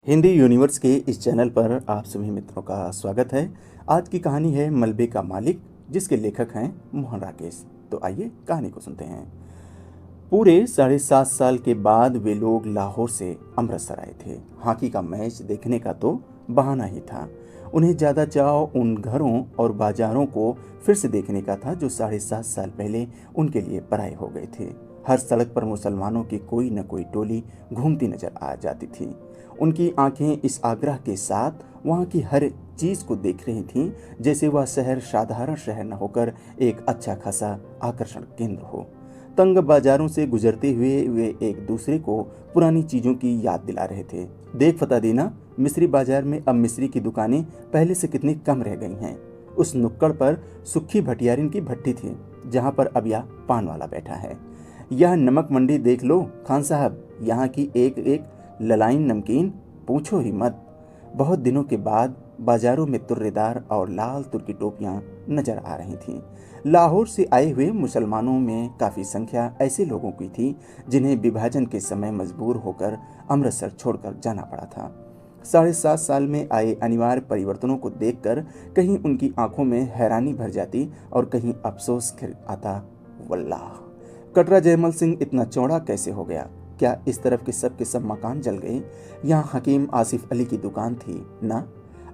Hindi universe के इस channel पर आप सभी मित्रों का स्वागत है। आज की कहानी है मलबे का मालिक, जिसके लेखक हैं मोहन राकेश। तो आइए कहानी को सुनते हैं। पूरे 7.5 साल के बाद वे लोग लाहौर से अमृतसर आए थे। हॉकी का मैच देखने का तो बहाना ही था। उन्हें ज़्यादा चाव उन घरों और बाजारों को फिर से देखने का था जो 7.5 साल पहले उनके लिए पराए हो गए थे। हर सड़क पर मुसलमानों की कोई न कोई टोली घूमती नजर आ जाती थी। उनकी आंखें इस आग्रह के साथ वहाँ की हर चीज़ को देख रही थीं, जैसे वह शहर साधारण शहर न होकर एक अच्छा खासा आकर्षण केंद्र हो। तंग बाजारों से गुजरते हुए वे एक दूसरे को पुरानी चीज़ों की याद दिला रहे थे। देख फता दीना, मिस्री बाजार में अब मिस्री की दुकानें पहले से कितनी कम रह गई हैं। उस नुक्कड़ पर सुखी भटियारिन की भट्टी थी, जहाँ पर अब यह पान वाला बैठा है। यह नमक मंडी देख लो खान साहब, यहाँ की एक एक ललाइन नमकीन पूछो ही मत। बहुत दिनों के बाद बाजारों में तुर्रेदार और लाल तुर्की टोपियां नजर आ रही थीं। लाहौर से आए हुए मुसलमानों में काफ़ी संख्या ऐसे लोगों की थी जिन्हें विभाजन के समय मजबूर होकर अमृतसर छोड़कर जाना पड़ा था। 7.5 साल में आए अनिवार्य परिवर्तनों को देखकर कहीं उनकी आंखों में हैरानी भर जाती और कहीं अफसोस खिल आता। वल्लाह, कटरा जयमल सिंह इतना चौड़ा कैसे हो गया? क्या इस तरफ के सब मकान जल गए? यहाँ हकीम आसिफ अली की दुकान थी ना,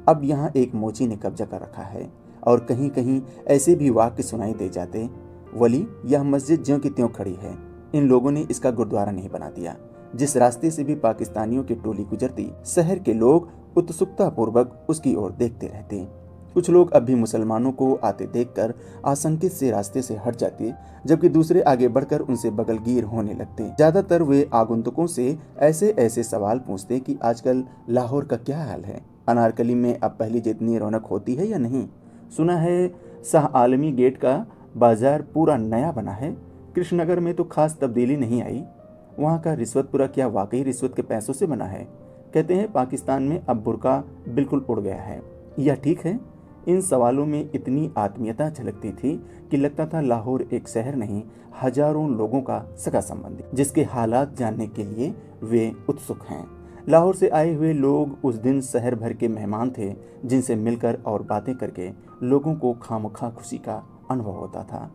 अब यहाँ एक मोची ने कब्जा कर रखा है। और कहीं कहीं ऐसे भी वाक्य सुनाई दे जाते, वली यह मस्जिद ज्यों की त्यों खड़ी है, इन लोगों ने इसका गुरुद्वारा नहीं बना दिया। जिस रास्ते से भी पाकिस्तानियों की टोली गुजरती, शहर के लोग उत्सुकता पूर्वक उसकी ओर देखते रहते। कुछ लोग अब भी मुसलमानों को आते देखकर आशंकित से रास्ते से हट जाते, जबकि दूसरे आगे बढ़कर उनसे बगलगीर होने लगते। ज्यादातर वे आगंतुकों से ऐसे ऐसे सवाल पूछते कि आजकल लाहौर का क्या हाल है, अनारकली में अब पहले जितनी रौनक होती है या नहीं। सुना है शाह आलमी गेट का बाजार पूरा नया बना है। कृष्णनगर में तो खास तब्दीली नहीं आई। वहाँ का रिश्वतपुरा क्या वाकई रिश्वत के पैसों से बना है? कहते हैं पाकिस्तान में अब बुर्का बिल्कुल उड़ गया है। यह ठीक है? इन सवालों में इतनी आत्मीयता झलकती थी कि लगता था लाहौर एक शहर नहीं, हजारों लोगों का सगा संबंधी, जिसके हालात जानने के लिए वे उत्सुक हैं। लाहौर से आए हुए लोग उस दिन शहर भर के मेहमान थे, जिनसे मिलकर और बातें करके लोगों को खामखा खुशी का अनुभव होता था।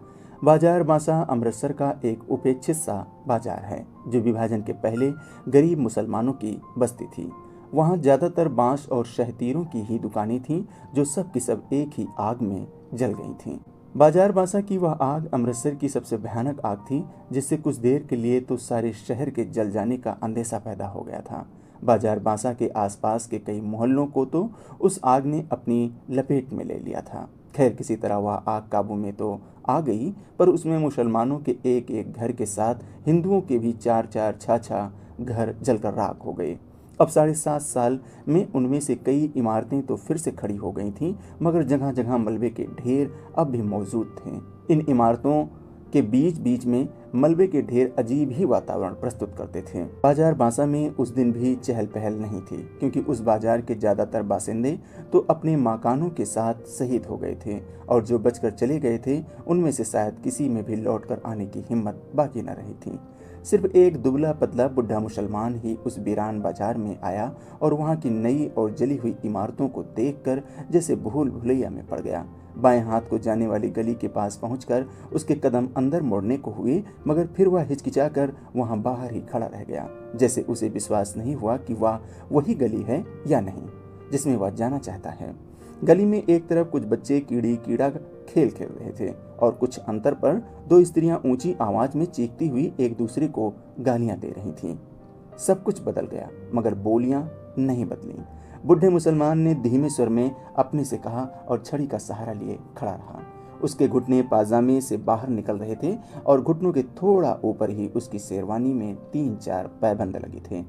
बाजार बांसा अमृतसर का एक उपेक्षित सा बाजार है, जो विभाजन के पहले गरीब मुसलमानों की बस्ती थी। वहाँ ज़्यादातर बांस और शहतीरों की ही दुकानें थीं, जो सब की सब एक ही आग में जल गई थीं। बाजार बांसा की वह आग अमृतसर की सबसे भयानक आग थी, जिससे कुछ देर के लिए तो सारे शहर के जल जाने का अंदेशा पैदा हो गया था। बाजार बांसा के आसपास के कई मोहल्लों को तो उस आग ने अपनी लपेट में ले लिया था। खैर, किसी तरह वह आग काबू में तो आ गई, पर उसमें मुसलमानों के एक एक घर के साथ हिंदुओं के भी 4-4 6-6 घर जलकर राख हो गए। अब 7.5 साल में उनमें से कई इमारतें तो फिर से खड़ी हो गई थीं, मगर जगह जगह मलबे के ढेर अब भी मौजूद थे। इन इमारतों के बीच बीच में मलबे के ढेर अजीब ही वातावरण प्रस्तुत करते थे। बाजार बांसा में उस दिन भी चहल पहल नहीं थी, क्योंकि उस बाजार के ज्यादातर बासिंदे तो अपने मकानों के साथ शहीद हो गए थे, और जो बचकर चले गए थे उनमें से शायद किसी में भी लौटकर आने की हिम्मत बाकी न रही थी। सिर्फ एक दुबला पतला बुढ़ा मुसलमान ही उस वीरान बाजार में आया और वहाँ की नई और जली हुई इमारतों को देखकर जैसे भूल भुलैया में पड़ गया। बाएं हाथ को जाने वाली गली के पास पहुंचकर उसके कदम अंदर मोड़ने को हुए, मगर फिर वह हिचकिचाकर वहां बाहर ही खड़ा रह गया, जैसे उसे विश्वास नहीं हुआ कि वह वही गली है या नहीं जिसमें वह जाना चाहता है। गली में एक तरफ कुछ बच्चे कीड़ी कीड़ा खेल खेल रहे थे, और कुछ अंतर पर दो स्त्रियां ऊंची आवाज में चीखती हुई एक दूसरे को गालियां दे रही थीं। सब कुछ बदल गया, मगर बोलियां नहीं बदली। बुढ़े मुसलमान ने धीमे स्वर में अपने से कहा और छड़ी का सहारा लिए खड़ा रहा। उसके घुटने पाजामे से बाहर निकल रहे थे और घुटनों के थोड़ा ऊपर ही उसकी शेरवानी में 3-4 पैबंद लगे थे।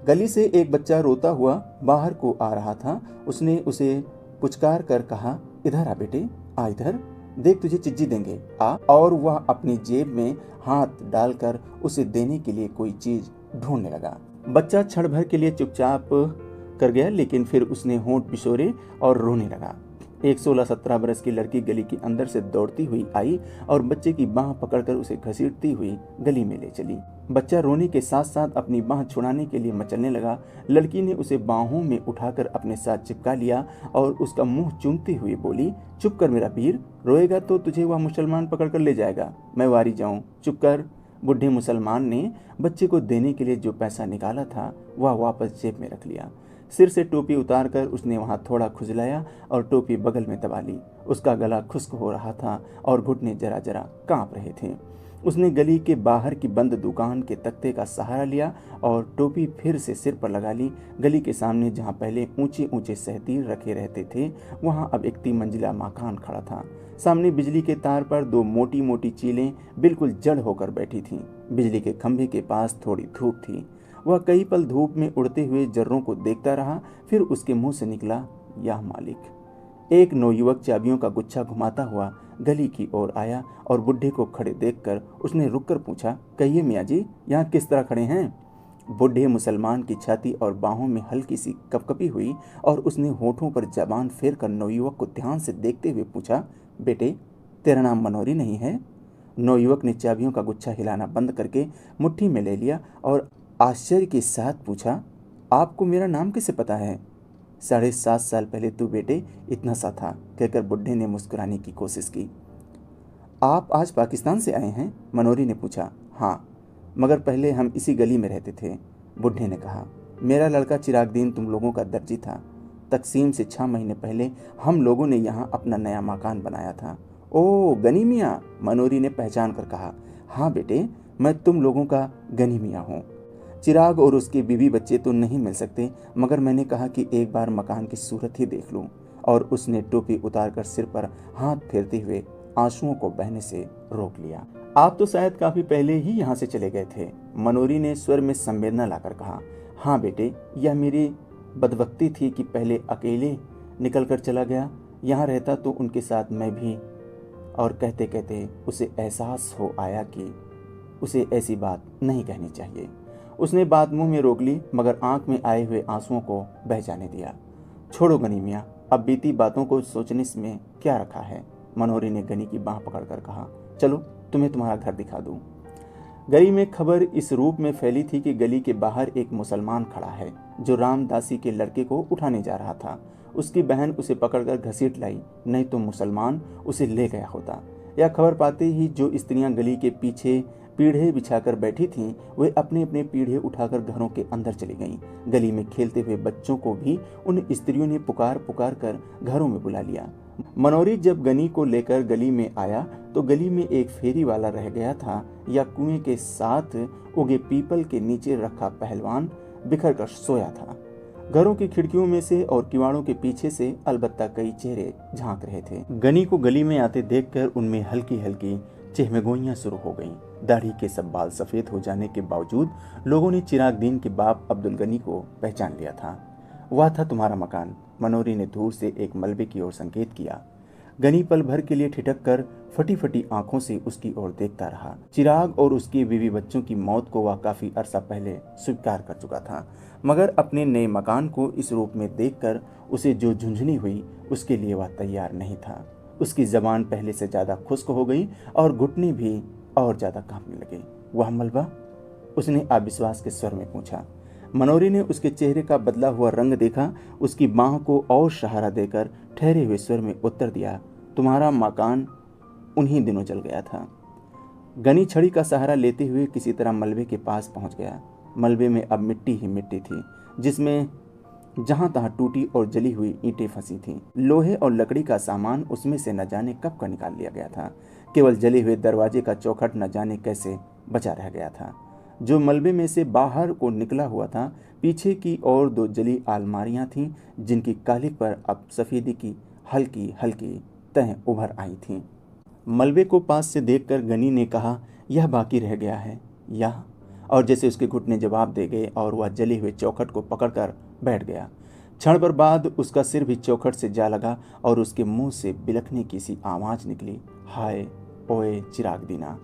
गली से एक बच्चा रोता हुआ बाहर को आ रहा था। उसने उसे पुचकार कर कहा, इधर आ बेटे, आ इधर, देख तुझे चिज्जी देंगे, आ। और वह अपनी जेब में हाथ डालकर उसे देने के लिए कोई चीज ढूंढने लगा। बच्चा क्षण भर के लिए चुपचाप कर गया, लेकिन फिर उसने होंठ बिशोरे और रोने लगा। एक 16-17 बरस की लड़की गली के अंदर से दौड़ती हुई आई और बच्चे की बाह पकड़कर उसे घसीटती हुई गली में ले चली। बच्चा रोने के साथ साथ अपनी बाह छुड़ाने के लिए मचलने लगा। लड़की ने उसे बाहों में उठाकर अपने साथ चिपका लिया और उसका मुंह चूमती हुई बोली, चुप कर मेरा वीर, रोएगा तो तुझे वह मुसलमान पकड़कर ले जाएगा, मैं वारी जाऊं, चुप कर। बूढ़े मुसलमान ने बच्चे को देने के लिए जो पैसा निकाला था वह वापस जेब में रख लिया। सिर से टोपी उतारकर उसने वहां थोड़ा खुजलाया और टोपी बगल में दबा ली। उसका गला खुश्क हो रहा था और घुटने जरा जरा कांप रहे थे। उसने गली के बाहर की बंद दुकान के तख्ते का सहारा लिया और टोपी फिर से सिर पर लगा ली। गली के सामने जहां पहले ऊंचे ऊंचे सहतीर रखे रहते थे वहां अब एक 3 मंजिला मकान खड़ा था। सामने बिजली के तार पर 2 मोटी मोटी चीलें बिल्कुल जड़ होकर बैठी थीं। बिजली के खंभे के पास थोड़ी धूप थी। वह कई पल धूप में उड़ते हुए जर्रों को देखता रहा। फिर उसके मुंह से निकला, या मालिक। एक नौयुवक चाबियों का गुच्छा घुमाता हुआ गली की ओर आया और बुढ़े को खड़े देखकर उसने रुककर पूछा, कहिए मियाँ जी, यहाँ किस तरह खड़े हैं? बूढ़े मुसलमान की छाती और बाहों में हल्की सी कपकपी हुई और उसने होठों पर जबान फेर कर नौयुवक को ध्यान से देखते हुए पूछा, बेटे तेरा नाम मनोरी नहीं है? नौयुवक ने चाबियों का गुच्छा हिलाना बंद करके मुट्ठी में ले लिया और आश्चर्य के साथ पूछा, आपको मेरा नाम कैसे पता है? 7.5 साल पहले तू बेटे इतना सा था, कहकर बुढ़े ने मुस्कुराने की कोशिश की। आप आज पाकिस्तान से आए हैं? मनोरी ने पूछा। हाँ, मगर पहले हम इसी गली में रहते थे, बुढ़े ने कहा। मेरा लड़का चिरागदीन तुम लोगों का दर्जी था। तकसीम से 6 महीने पहले हम लोगों ने यहाँ अपना नया मकान बनाया था। ओ गनी मियाँ, मनोरी ने पहचान कर कहा। हाँ बेटे, मैं तुम लोगों का गनी मियाँ हूँ। चिराग और उसके बीवी बच्चे तो नहीं मिल सकते, मगर मैंने कहा कि एक बार मकान की सूरत ही देख लूं, और उसने टोपी उतारकर सिर पर हाथ फेरते हुए आंसुओं को बहने से रोक लिया। आप तो शायद काफी पहले ही यहाँ से चले गए थे, मनोरी ने स्वर में संवेदना लाकर कहा। हाँ बेटे, यह मेरी बदबख्ती थी कि पहले अकेले निकल कर चला गया। यहाँ रहता तो उनके साथ मैं भी। और कहते कहते उसे एहसास हो आया कि उसे ऐसी बात नहीं कहनी चाहिए। उसने बात मुंह में रोक ली, मगर आंख में आए हुए आंसुओं को बह जाने दिया। छोड़ो गनी मियाँ, अब बीती बातों को सोचने में क्या रखा है, मनोरी ने गनी की बाह पकड़कर कहा। चलो तुम्हें तुम्हारा घर दिखा दूं। गली में खबर इस रूप में फैली थी कि गली के बाहर एक मुसलमान खड़ा है जो रामदासी के लड़के को उठाने जा रहा था। उसकी बहन उसे पकड़कर घसीट लाई, नहीं तो मुसलमान उसे ले गया होता। यह खबर पाते ही जो स्त्रियां गली के पीछे पीढ़े बिछाकर बैठी थीं, वे अपने अपने पीढ़े उठाकर घरों के अंदर चली गईं। गली में खेलते हुए बच्चों को भी उन स्त्रियों ने पुकार पुकार कर घरों में बुला लिया। मनोरी जब गनी को लेकर गली में आया तो गली में एक फेरी वाला रह गया था या कुएं के साथ उगे पीपल के नीचे रखा पहलवान बिखर कर सोया था। घरों की खिड़कियों में से और किवाड़ों के पीछे से अलबत्ता कई चेहरे झांक रहे थे। गनी को गली में आते देखकर उनमें हल्की हल्की चहमगोइयां शुरू हो गईं। दाढ़ी के सब बाल सफेद हो जाने के बावजूद लोगों ने चिरागदीन के बाप अब्दुल गनी को पहचान लिया था। वह था तुम्हारा मकान, मनोरी ने दूर से एक मलबे की ओर संकेत किया। गनी पल भर के लिए ठिठक कर फटी फटी आंखों से उसकी ओर देखता रहा। चिराग और उसके बीवी बच्चों की मौत को वह काफी अरसा पहले स्वीकार कर चुका था, मगर अपने नए मकान को इस रूप में देखकर उसे जो झुंझुनी हुई उसके लिए वह तैयार नहीं था। उसकी जबान पहले से ज्यादा खुश्क हो गई और घुटने भी और ज्यादा कांपने लगे। वह मलबा? उसने अविश्वास के स्वर में पूछा। मनोरी ने उसके चेहरे का बदला हुआ रंग देखा, उसकी बाह को और सहारा देकर ठहरे हुए स्वर में उत्तर दिया, तुम्हारा मकान उन्हीं दिनों जल गया था। गनी छड़ी का सहारा लेते हुए किसी तरह मलबे के पास पहुंच गया। मलबे में अब मिट्टी ही मिट्टी थी, जिसमें जहां तहां टूटी और जली हुई ईंटें फंसी थीं। लोहे और लकड़ी का सामान उसमें से न जाने कब का निकाल लिया गया था। केवल जले हुए दरवाजे का चौखट न जाने कैसे बचा रह गया था, जो मलबे में से बाहर को निकला हुआ था। पीछे की ओर 2 जली अलमारियां थीं, जिनकी कालिक पर अब सफेदी की हल्की हल्की तह उभर आई थीं। मलबे को पास से देखकर गनी ने कहा, यह बाकी रह गया है यह, और जैसे उसके घुटने जवाब दे गए और वह जले हुए चौखट को पकड़कर बैठ गया। क्षण भर बाद उसका सिर भी चौखट से जा लगा और उसके मुंह से बिलखने की सी आवाज निकली, हाय ओए चिरागदीना।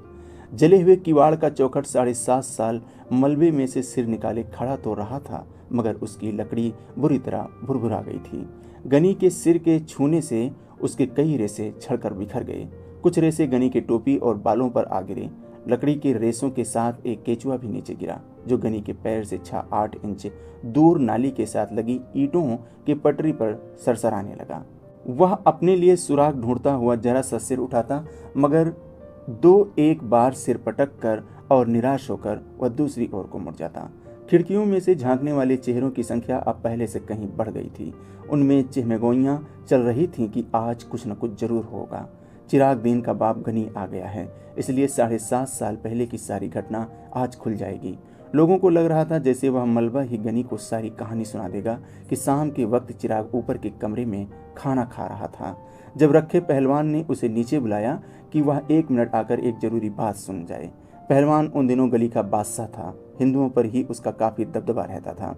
जले हुए किवाड़ का चौखट 7.5 साल मलबे में से सिर निकाले खड़ा तो रहा था, मगर उसकी लकड़ी बुरी तरह भुरभुरा गई थी। गनी के सिर के छूने से उसके कई रेसे झड़कर बिखर गए। कुछ रेसे गनी के टोपी और बालों पर आ गिरे। लकड़ी के रेसों के साथ एक केचुआ भी नीचे गिरा, जो गनी के पैर से 6-8 इंच दूर नाली के साथ लगी ईंटों के पटरी पर सरसराने लगा। वह अपने लिए सुराग ढूंढता हुआ जरा सा सिर उठाता, मगर 2-1 बार सिर पटक कर और निराश होकर वह दूसरी ओर को मुड़ जाता। खिड़कियों में से झांकने वाले चेहरों की संख्या अब पहले से कहीं बढ़ गई थी। उनमें चिहमेगोइयां चल रही थीं कि आज कुछ न कुछ जरूर होगा। चिराग दीन का बाप गनी आ गया है, इसलिए 7.5 साल पहले की सारी घटना आज खुल जाएगी। लोगों को लग रहा था जैसे वह मलबा ही गनी को सारी कहानी सुना देगा कि शाम के वक्त चिराग ऊपर के कमरे में खाना खा रहा था। जब रखे पहलवान ने उसे नीचे बुलाया कि वह 1 मिनट आकर एक जरूरी बात सुन जाए। पहलवान उन दिनों गली का बादशाह था, हिंदुओं पर ही उसका काफी दबदबा रहता था।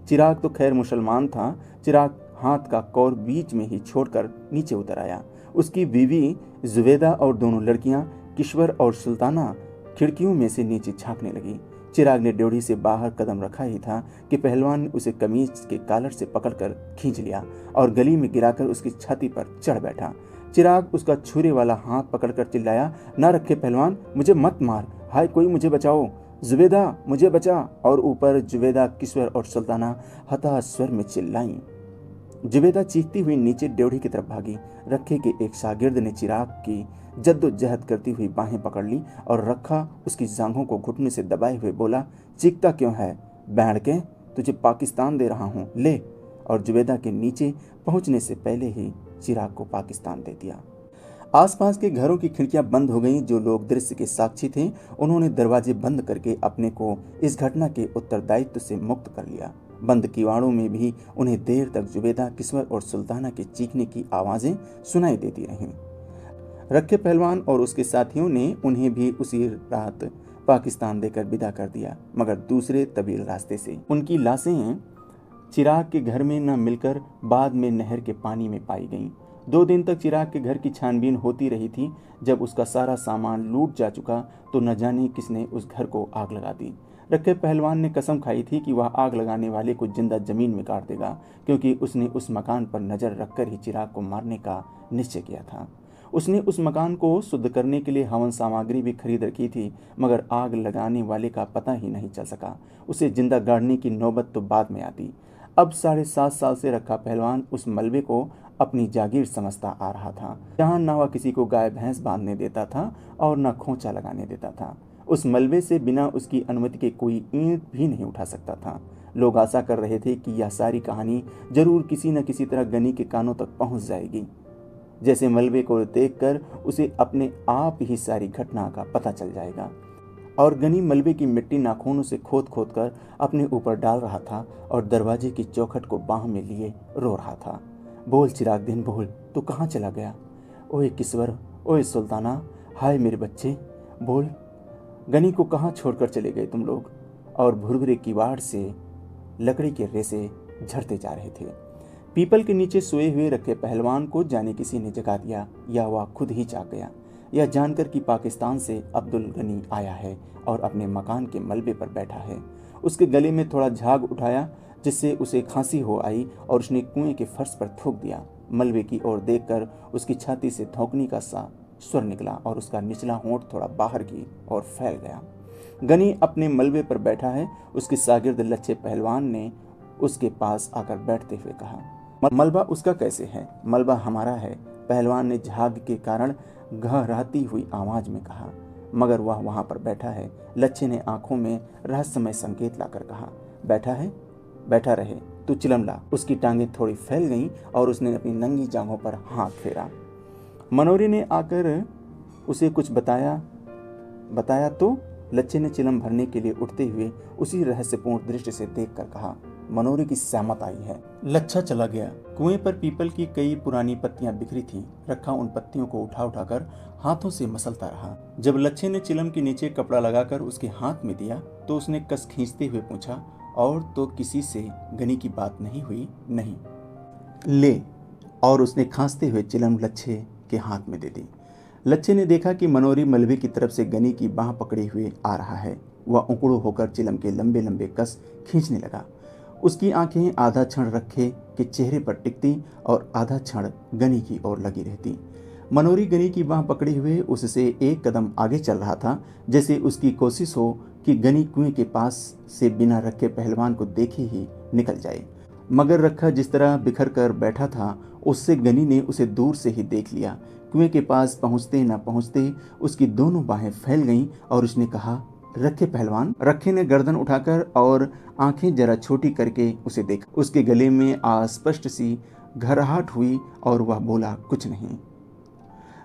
चिराग तो खैर मुसलमान था। चिराग हाथ का कौर बीच में ही छोड़कर नीचे उतर आया। उसकी बीवी जुबैदा और दोनों लड़कियां किश्वर और सुल्ताना खिड़कियों में से नीचे झांकने लगी। चिराग ने ड्योढ़ी से बाहर कदम रखा ही था कि पहलवान ने उसे कमीज के कॉलर से पकड़कर खींच लिया और गली में गिराकर उसकी छाती पर चढ़ बैठा। चिराग उसका छुरे वाला हाथ पकड़कर चिल्लाया, ना रखे पहलवान, मुझे मत मार, हाय कोई मुझे बचाओ, जुबैदा मुझे बचा। और ऊपर जुबैदा, किश्वर और सुल्ताना हताश स्वर में चिल्लाईं। जुबैदा चीखती हुई नीचे ड्योढ़ी की तरफ भागी। रखे के एक शागिर्द ने चिराग की जद्दोजहद करती हुई बाहें पकड़ ली और रखा उसकी जांघों को घुटने से दबाए हुए बोला, चीखता क्यों है बैंड के, तुझे पाकिस्तान दे रहा हूँ, ले। और जुबैदा के नीचे पहुंचने से पहले ही चिराग को पाकिस्तान दे दिया। आसपास के घरों की खिड़कियां बंद हो गईं। जो लोग दृश्य के साक्षी थे, उन्होंने दरवाजे बंद करके अपने को इस घटना के उत्तरदायित्व से मुक्त कर लिया। बंद किवाड़ों में भी उन्हें देर तक जुबैदा, किस्मत और सुल्ताना के चीखने की आवाजें सुनाई देती रहीं। रखे पहलवान और उसके साथियों ने उन्हें भी उसी रात पाकिस्तान देकर विदा कर दिया, मगर दूसरे तवील रास्ते से। उनकी लाशें चिराग के घर में न मिलकर बाद में नहर के पानी में पाई गईं। 2 दिन तक चिराग के घर की छानबीन होती रही थी। जब उसका सारा सामान लूट जा चुका तो न जाने किसने उस घर को आग लगा दी। रखे पहलवान ने कसम खाई थी कि वह आग लगाने वाले को जिंदा जमीन में गाड़ देगा, क्योंकि उसने उस मकान पर नजर रखकर ही चिराग को मारने का निश्चय किया था। उसने उस मकान को शुद्ध करने के लिए हवन सामग्री भी खरीद रखी थी, मगर आग लगाने वाले का पता ही नहीं चल सका। उसे जिंदा गाड़ने की नौबत तो बाद में आती। अब 7.5 साल से रखा पहलवान उस मलबे को अपनी जागीर समझता आ रहा था, जहाँ न वह किसी को गाय भैंस बांधने देता था और न खोंचा लगाने देता था। उस मलबे से बिना उसकी अनुमति के कोई ईंट भी नहीं उठा सकता था। लोग आशा कर रहे थे कि यह सारी कहानी जरूर किसी न किसी तरह गनी के कानों तक पहुंच जाएगी। जैसे मलबे को देखकर उसे अपने आप ही सारी घटना का पता चल जाएगा। और गनी मलबे की मिट्टी नाखूनों से खोद खोद कर अपने ऊपर डाल रहा था और दरवाजे की चौखट को बाह में लिए रो रहा था। बोल चिराग दिन बोल, तू कहाँ चला गया? ओए किश्वर, ओए सुल्ताना, हाय मेरे बच्चे, बोल, गनी को कहाँ छोड़कर चले गए तुम लोग? और भुरभुरे किवाड़ से लकड़ी के रेसे झड़ते जा रहे थे। पीपल के नीचे सोए हुए रखे पहलवान को जाने किसी ने जगा दिया, या वह खुद ही जाग गया। यह जानकर कि पाकिस्तान से अब्दुल गनी आया है और अपने मकान के मलबे पर बैठा है। उसके गले में थोड़ा झाग उठाया, जिससे उसे खांसी हो आई, और उसने कुएं के फर्श पर थूक दिया। मलबे की ओर देखकर उसकी छाती से धौंकनी का सा स्वर निकला और उसका निचला होंठ थोड़ा बाहर की ओर फैल गया। गनी अपने मलबे पर बैठा है। उसके शागिर्द लच्छे पहलवान ने उसके पास आकर बैठते हुए कहा, मलबा उसका कैसे है? मलबा हमारा है, पहलवान ने झाग के कारण घहराती हुई आवाज में कहा। मगर वह वहां पर बैठा है। लच्छे ने आंखों में रहस्यमय संकेत लाकर कहा, बैठा है, बैठा रहे, तू चिलम ला। उसकी टांगें थोड़ी फैल गईं और उसने अपनी नंगी जांघों पर हाथ फेरा। मनोरी ने आकर उसे कुछ बताया तो लच्छे ने चिलम भरने के लिए उठते हुए उसी रहस्यपूर्ण दृष्टि से देखकर कहा, मनोरी की सहमत आई है। लच्छा चला गया। कुएं पर पीपल की कई पुरानी पत्तियां बिखरी थीं। रखा उन पत्तियों को उठा उठाकर हाथों से मसलता रहा। जब लच्छे ने चिलम के नीचे कपड़ा लगाकर उसके हाथ में दिया तो उसने कस खींचते हुए पूछा, और तो किसी से गनी की बात नहीं हुई? नहीं। ले। और उसने खांसते हुए चिलम लच्छे के हाथ में दे दी। लच्छे ने देखा कि मनोरी मलबे की तरफ से गनी की बाह पकड़े हुए आ रहा है। वह उकड़ू होकर चिलम के लंबे लंबे कस खींचने लगा। उसकी आंखें आधा क्षण रखे के चेहरे पर टिकती और आधा क्षण गनी की ओर लगी रहती। मनोरी गनी की बांह पकड़े हुए उससे एक कदम आगे चल रहा था, जैसे उसकी कोशिश हो कि गनी कुएं के पास से बिना रखे पहलवान को देखे ही निकल जाए। मगर रखा जिस तरह बिखर कर बैठा था, उससे गनी ने उसे दूर से ही देख लिया। कुएं के पास पहुंचते न पहुंचते उसकी दोनों बाहें फैल गईं और उसने कहा, रखे पहलवान। रखे ने गर्दन उठाकर और आंखें जरा छोटी करके उसे देखा। उसके गले में अस्पष्ट सी घरहाट हुई और वह बोला, कुछ नहीं।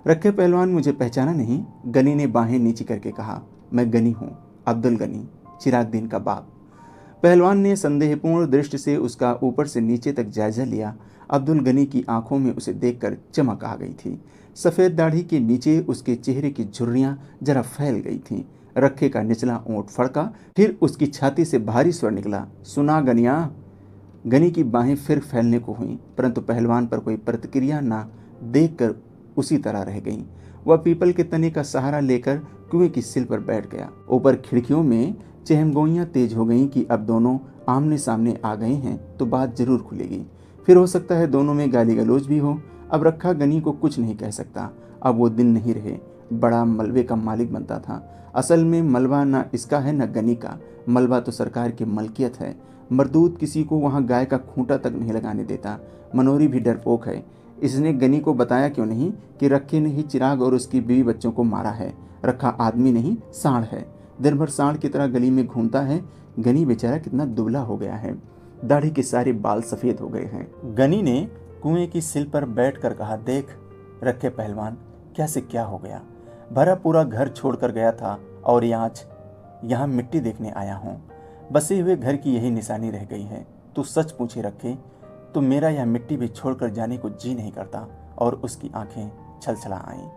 रखे पहलवान, मुझे पहचाना नहीं? गनी ने बाहें नीची करके कहा। मैं गनी हूँ, अब्दुल गनी, चिरागदीन का बाप। पहलवान ने संदेहपूर्ण दृष्टि से उसका ऊपर से नीचे तक जायजा लिया। अब्दुल गनी की आंखों में उसे देखकर चमक आ गई थी। सफ़ेद दाढ़ी के नीचे उसके चेहरे की झुर्रियां जरा फैल गई थीं। रखे का निचला ओंठ फड़का, फिर उसकी छाती से भारी स्वर निकला, सुना गनिया। गनी की बाहें फिर फैलने को हुईं, परंतु पहलवान पर कोई प्रतिक्रिया न देखकर उसी तरह रह गईं। वह पीपल के तने का सहारा लेकर कुएं की सिल पर बैठ गया। ऊपर खिड़कियों में चहमगोइयां तेज हो गईं कि अब दोनों आमने सामने आ गए हैं तो बात जरूर खुलेगी। फिर हो सकता है दोनों में गाली गलौज भी हो। अब रखा गनी को कुछ नहीं कह सकता। अब वो दिन नहीं रहे। बड़ा मलबे का मालिक बनता था। असल में मलबा न इसका है न गनी का। मलबा तो सरकार की मलकियत है। मरदूत किसी को वहाँ गाय का खूंटा तक नहीं लगाने देता। मनोरी भी डरपोक है। इसने गनी को बताया क्यों नहीं कि रखे ने ही चिराग और उसकी बीवी बच्चों को मारा है। रखा आदमी नहीं, सांड है। दिन भर सांड की तरह गली में घूमता है। गनी बेचारा कितना दुबला हो गया है। दाढ़ी के सारे बाल सफेद हो गए हैं। गनी ने कुएं की सिल पर बैठकर कहा, देख रखे पहलवान, क्या से क्या हो गया। भरा पूरा घर छोड़कर गया था और यहाँ मिट्टी देखने आया हूँ। बसे हुए घर की यही निशानी रह गई है। तू सच पूछे रखे तो मेरा यह मिट्टी भी छोड़कर जाने को जी नहीं करता। और उसकी आंखें छलछला आईं।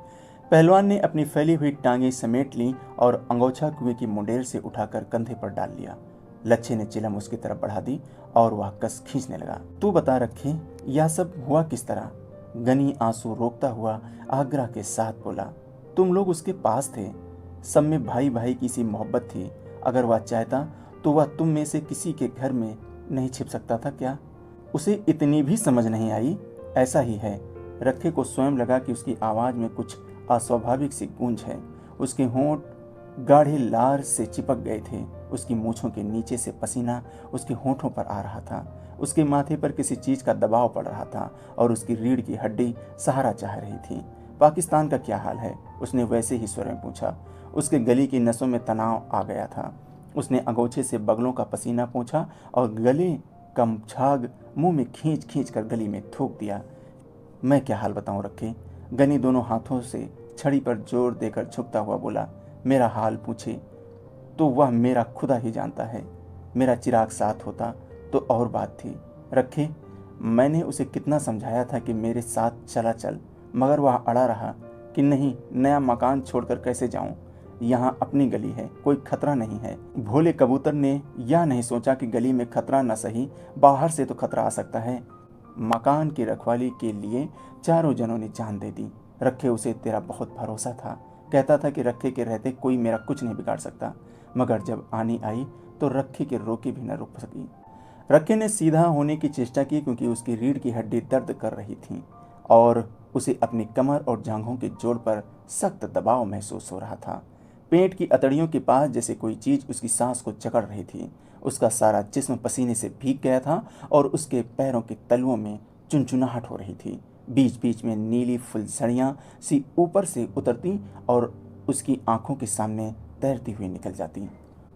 पहलवान ने अपनी फैली हुई टांगें समेट लीं और अंगोछा कुएं की मुंडेर से उठाकर कंधे पर डाल लिया। लच्छे ने चिलम उसकी तरफ बढ़ा दी और वह कस खींचने लगा। तू बता रखे, यह सब हुआ किस तरह? गनी आंसू रोकता हुआ आग्रह के साथ बोला, तुम लोग उसके पास थे। सब में भाई भाई की सी मोहब्बत थी। अगर वह चाहता तो वह तुम में से किसी के घर में नहीं छिप सकता था क्या? उसे इतनी भी समझ नहीं आई। ऐसा ही है। रखे को स्वयं लगा कि उसकी आवाज में कुछ अस्वाभाविक सी गूंज है। उसके होंठ गाढ़े लार से चिपक गए थे। उसकी मूंछों के नीचे से पसीना उसके होंठों पर आ रहा था। उसके माथे पर किसी चीज का दबाव पड़ रहा था और उसकी रीढ़ की हड्डी सहारा चाह रही थी। पाकिस्तान का क्या हाल है? उसने वैसे ही स्वर में पूछा। उसके गले की नसों में तनाव आ गया था। उसने अंगोछे से बगलों का पसीना पोंछा और गले का झाग मुंह में खींच खींच कर गली में थूक दिया। मैं क्या हाल बताऊं रखे? गनी दोनों हाथों से छड़ी पर जोर देकर झुकता हुआ बोला, मेरा हाल पूछे तो वह मेरा खुदा ही जानता है। मेरा चिराग साथ होता तो और बात थी। रखे, मैंने उसे कितना समझाया था कि मेरे साथ चला चल, मगर वह अड़ा रहा कि नहीं, नया मकान छोड़कर कैसे जाऊं? यहाँ अपनी गली है, कोई खतरा नहीं है। भोले कबूतर ने यह नहीं सोचा कि गली में खतरा न सही, बाहर से तो खतरा आ सकता है। मकान की रखवाली के लिए चारों जनों ने जान दे दी। रखे, उसे तेरा बहुत भरोसा था। कहता था कि रखे के रहते कोई मेरा कुछ नहीं बिगाड़ सकता, मगर जब आनी आई तो रखे के रोके भी न रुक सकी। रखे ने सीधा होने की चेष्टा की क्योंकि उसकी रीढ़ की हड्डी दर्द कर रही थी और उसे अपनी कमर और जांघों के जोड़ पर सख्त दबाव महसूस हो रहा था। पेट की अतड़ियों के पास जैसे कोई चीज उसकी सांस को जकड़ रही थी। उसका सारा जिस्म पसीने से भीग गया था और उसके पैरों के तलुओं में चुनचुनाहट हो रही थी। बीच बीच में नीली फुलझड़ियाँ सी ऊपर से उतरती और उसकी आंखों के सामने तैरती हुई निकल जाती।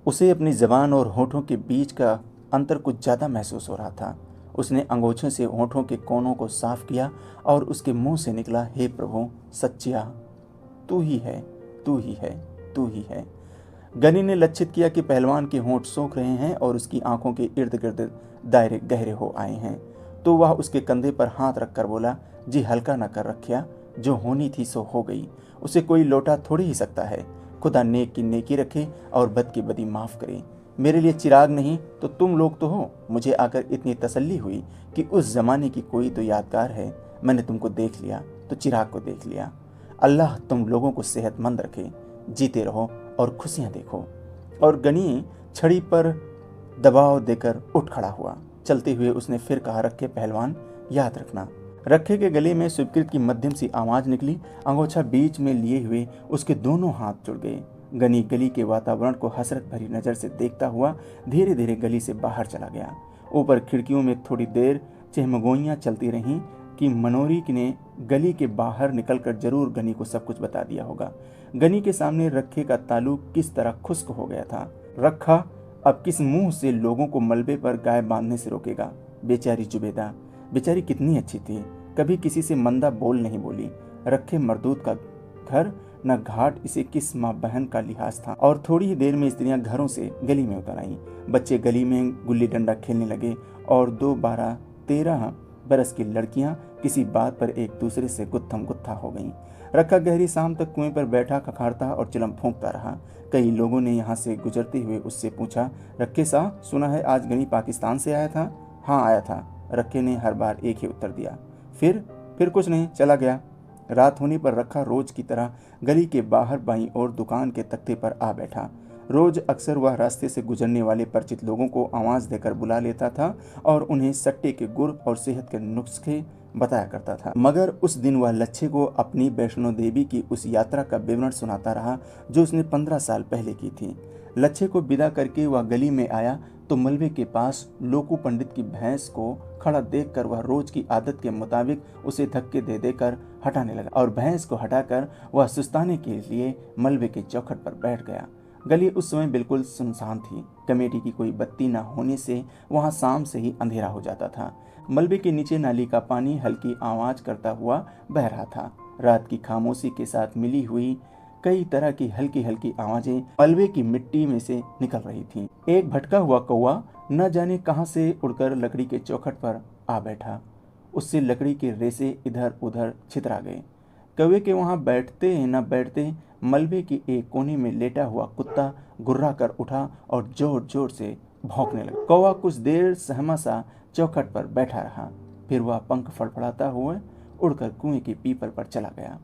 उसे अपनी जबान और होठों के बीच का अंतर कुछ ज़्यादा महसूस हो रहा था। उसने अंगूठों से होठों के कोनों को साफ किया और उसके मुंह से निकला, हे प्रभु सच्चिया, तू ही है, तू ही है, तू ही है। गनी ने लक्षित किया कि पहलवान के होंठ सूख रहे हैं और उसकी आंखों के इर्द गिर्द दायरे गहरे हो आए हैं। तो वह उसके कंधे पर हाथ रखकर बोला, जी हल्का न कर रखिया, जो होनी थी सो हो गई। उसे कोई लौटा थोड़ी ही सकता है। खुदा नेक की नेकी रखे और बद की बदी माफ़ करे। मेरे लिए चिराग नहीं तो तुम लोग तो हो। मुझे आकर इतनी तसल्ली हुई कि उस ज़माने की कोई तो यादगार है। मैंने तुमको देख लिया तो चिराग को देख लिया। अल्लाह तुम लोगों को सेहतमंद रखे, जीते रहो और खुशियाँ देखो। और गनी छड़ी पर दबाव देकर उठ खड़ा हुआ। चलते हुए उसने फिर कहा, रखे पहलवान, याद रखना। रखे के गले में स्वीकृत की मध्यम सी आवाज निकली। अंगोछा बीच में लिए हुए उसके दोनों हाथ जुड़ गए। गनी गली के वातावरण को हसरत भरी नजर से देखता हुआ धीरे धीरे गली से बाहर चला गया। ऊपर खिड़कियों में थोड़ी देर चहमगोइयां चलती रहीं कि मनोरी ने गली के बाहर निकलकर जरूर गनी को सब कुछ बता दिया होगा। गनी के सामने रखे का ताल्लुक किस तरह खुश्क हो गया था। रखा अब किस मुंह से लोगों को मलबे पर गाय बांधने से रोकेगा। बेचारी जुबेदा, बेचारी कितनी अच्छी थी, कभी किसी से मंदा बोल नहीं बोली। रखे मरदूत का घर न घाट, इसे किस माँ बहन का लिहाज था। और थोड़ी ही देर में स्त्रियां घरों से गली में उतर आईं। बच्चे गली में गुल्ली डंडा खेलने लगे और 2, 12, 13 बरस की लड़कियां किसी बात पर एक दूसरे से गुत्थम गुत्था हो गईं। रखा गहरी शाम तक कुएं पर बैठा खखाड़ता और चिलम फूंकता रहा। कई लोगों ने यहाँ से गुजरते हुए उससे पूछा, रखे साहब, सुना है आज गनी पाकिस्तान से आया था? हाँ आया था, रखे ने हर बार एक ही उत्तर दिया। फिर कुछ नहीं, चला गया। रात होने पर रखा रोज की तरह गली के बाहर बाईं ओर दुकान के तख्ते पर आ बैठा। रोज अक्सर वह रास्ते से गुजरने वाले परिचित लोगों को आवाज देकर बुला लेता था और उन्हें सट्टे के गुर और सेहत के नुस्खे बताया करता था। मगर उस दिन वह लच्छे को अपनी वैष्णो देवी की उस यात्रा का विवरण सुनाता रहा जो उसने 15 साल पहले की थी। लच्छे को विदा करके वह गली में आया तो मलबे के पास लोकू पंडित की भैंस को खड़ा देखकर वह रोज की आदत के मुताबिक उसे धक्के दे देकर हटाने लगा और भैंस को हटाकर वह सुस्ताने के लिए मलबे के चौखट पर बैठ गया। गली उस समय बिल्कुल सुनसान थी। कमेटी की कोई बत्ती न होने से वहां शाम से ही अंधेरा हो जाता था। मलबे के नीचे नाली का पानी हल्की आवाज करता हुआ बह रहा था। रात की खामोशी के साथ मिली हुई कई तरह की हल्की हल्की आवाजें मलबे की मिट्टी में से निकल रही थीं। एक भटका हुआ कौवा न जाने कहां से उड़कर लकड़ी के चौखट पर आ बैठा। उससे लकड़ी के रेसे इधर उधर छितरा गए। कौवे के वहां बैठते न बैठते मलबे की एक कोने में लेटा हुआ कुत्ता गुर्रा कर उठा और जोर जोर से भौंकने लगा। कौवा कुछ देर सहमा सा चौखट पर बैठा रहा, फिर वह पंख फड़फड़ाता हुआ उड़कर कुएं के पीपल पर चला गया।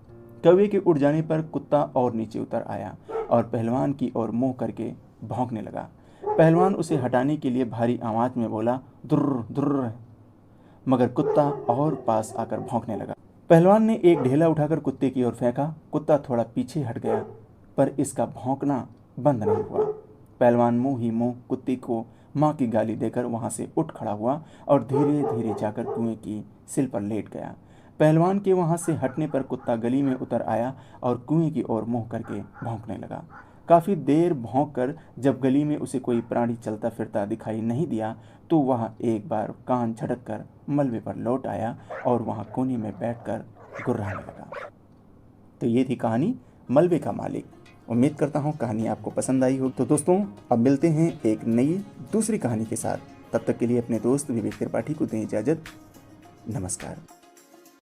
कौवे के उड़ जाने पर कुत्ता और नीचे उतर आया और पहलवान की ओर मुंह करके भौंकने लगा। पहलवान उसे हटाने के लिए भारी आवाज में बोला, दुर्र दुर्र, मगर कुत्ता और पास आकर भौंकने लगा। पहलवान ने एक ढेला उठाकर कुत्ते की ओर फेंका। कुत्ता थोड़ा पीछे हट गया पर इसका भौंकना बंद नहीं हुआ। पहलवान मुंह ही मुंह कुत्ते को माँ की गाली देकर वहां से उठ खड़ा हुआ और धीरे धीरे जाकर कुएं की सिल पर लेट गया। पहलवान के वहां से हटने पर कुत्ता गली में उतर आया और कुएं की ओर मुंह करके भौंकने लगा। काफी देर भौंक कर जब गली में उसे कोई प्राणी चलता फिरता दिखाई नहीं दिया तो वह एक बार कान झटक कर मलबे पर लौट आया और वहां कोने में बैठकर गुर्राने लगा। तो ये थी कहानी मलबे का मालिक। उम्मीद करता हूँ कहानी आपको पसंद आई हो। तो दोस्तों, अब मिलते हैं एक नई दूसरी कहानी के साथ। तब तक के लिए अपने दोस्त विवेक त्रिपाठी को दें इजाजत। नमस्कार।